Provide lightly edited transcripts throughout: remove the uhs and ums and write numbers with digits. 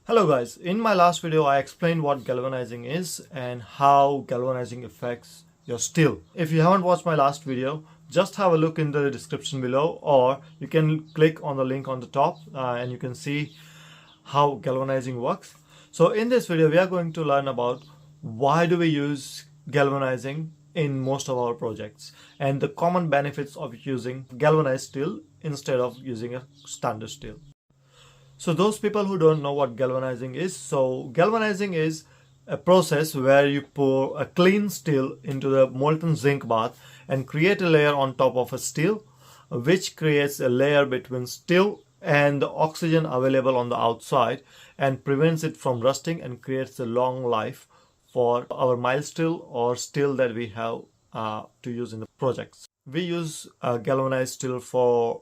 Hello guys, in my last video I explained what galvanizing is and how galvanizing affects your steel. If you haven't watched my last video, just have a look in the description below, or you can click on the link on the top and you can see how galvanizing works. So in this video we are going to learn about why do we use galvanizing in most of our projects and the common benefits of using galvanized steel instead of using a standard steel. So those people who don't know what galvanizing is, so galvanizing is a process where you pour a clean steel into the molten zinc bath and create a layer on top of a steel, which creates a layer between steel and the oxygen available on the outside and prevents it from rusting and creates a long life for our mild steel or steel that we have to use in the projects. We use galvanized steel for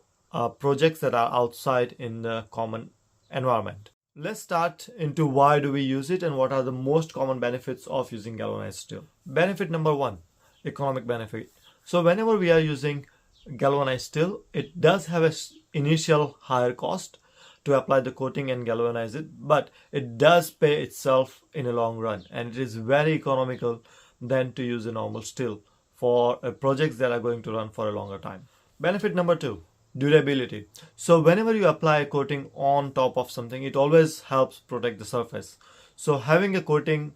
projects that are outside in the common environment. Let's start into why do we use it and what are the most common benefits of using galvanized steel. Benefit number one, economic benefit. So whenever we are using galvanized steel, it does have an initial higher cost to apply the coating and galvanize it, but it does pay itself in a long run, and it is very economical than to use a normal steel for projects that are going to run for a longer time. Benefit number two, durability. So whenever you apply a coating on top of something, it always helps protect the surface. So having a coating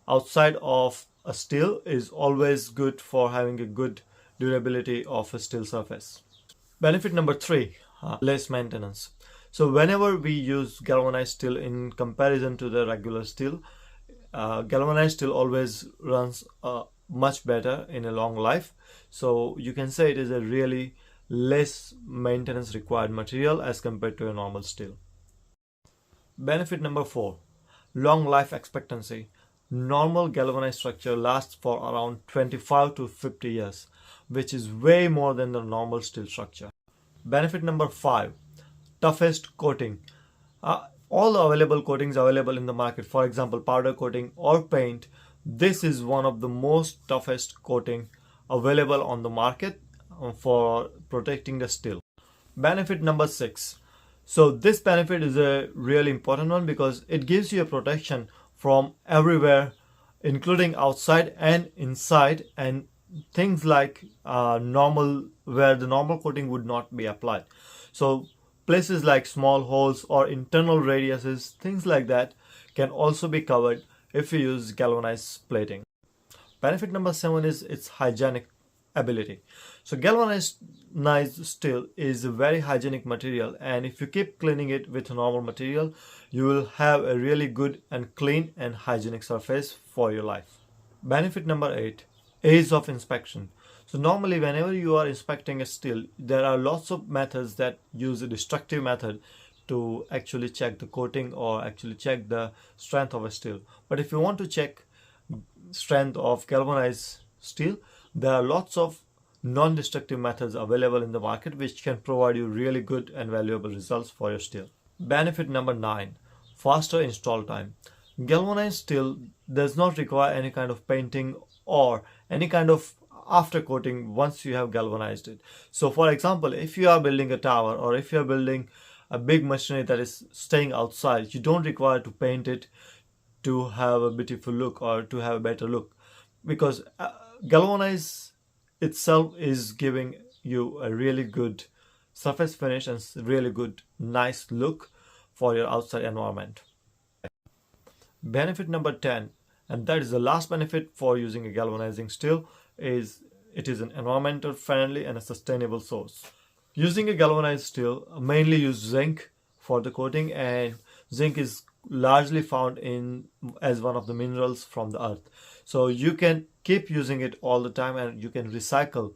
outside of a steel is always good for having a good durability of a steel surface. Benefit number three, less maintenance. So whenever we use galvanized steel in comparison to the regular steel, galvanized steel always runs much better in a long life. So you can say it is a really less maintenance required material as compared to a normal steel. Benefit number four, long life expectancy. Normal galvanized structure lasts for around 25 to 50 years, which is way more than the normal steel structure. Benefit number five, toughest coating. All the available coatings available in the market, for example powder coating or paint, this is one of the most toughest coating available on the market for protecting the steel. Benefit number six. So this benefit is a really important one because it gives you a protection from everywhere, including outside and inside, and things like normal where the normal coating would not be applied. So places like small holes or internal radiuses, things like that can also be covered if you use galvanized plating. Benefit number seven is its hygienic ability. So galvanized steel is a very hygienic material, and if you keep cleaning it with normal material, you will have a really good and clean and hygienic surface for your life. Benefit number eight, ease of inspection. So normally whenever you are inspecting a steel, there are lots of methods that use a destructive method to actually check the coating or actually check the strength of a steel. But if you want to check strength of galvanized steel, there are lots of non-destructive methods available in the market which can provide you really good and valuable results for your steel. Benefit number nine, faster install time. Galvanized steel does not require any kind of painting or any kind of after coating once you have galvanized it. So for example, if you are building a tower or if you are building a big machinery that is staying outside, you don't require to paint it to have a beautiful look or to have a better look, because galvanized itself is giving you a really good surface finish and really good nice look for your outside environment. Benefit number 10, and that is the last benefit for using a galvanizing steel, is it is an environmental friendly and a sustainable source. Using a galvanized steel, mainly use zinc for the coating, and zinc is largely found in as one of the minerals from the earth. So you can keep using it all the time, and you can recycle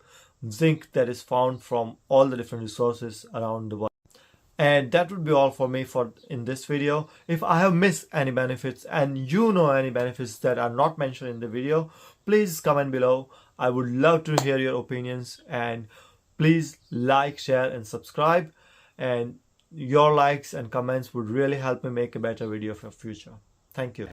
zinc that is found from all the different resources around the world. And that would be all for me in this video. If I have missed any benefits and you know any benefits that are not mentioned in the video, please comment below. I would love to hear your opinions, and please like, share and subscribe, and your likes and comments would really help me make a better video for future. Thank you.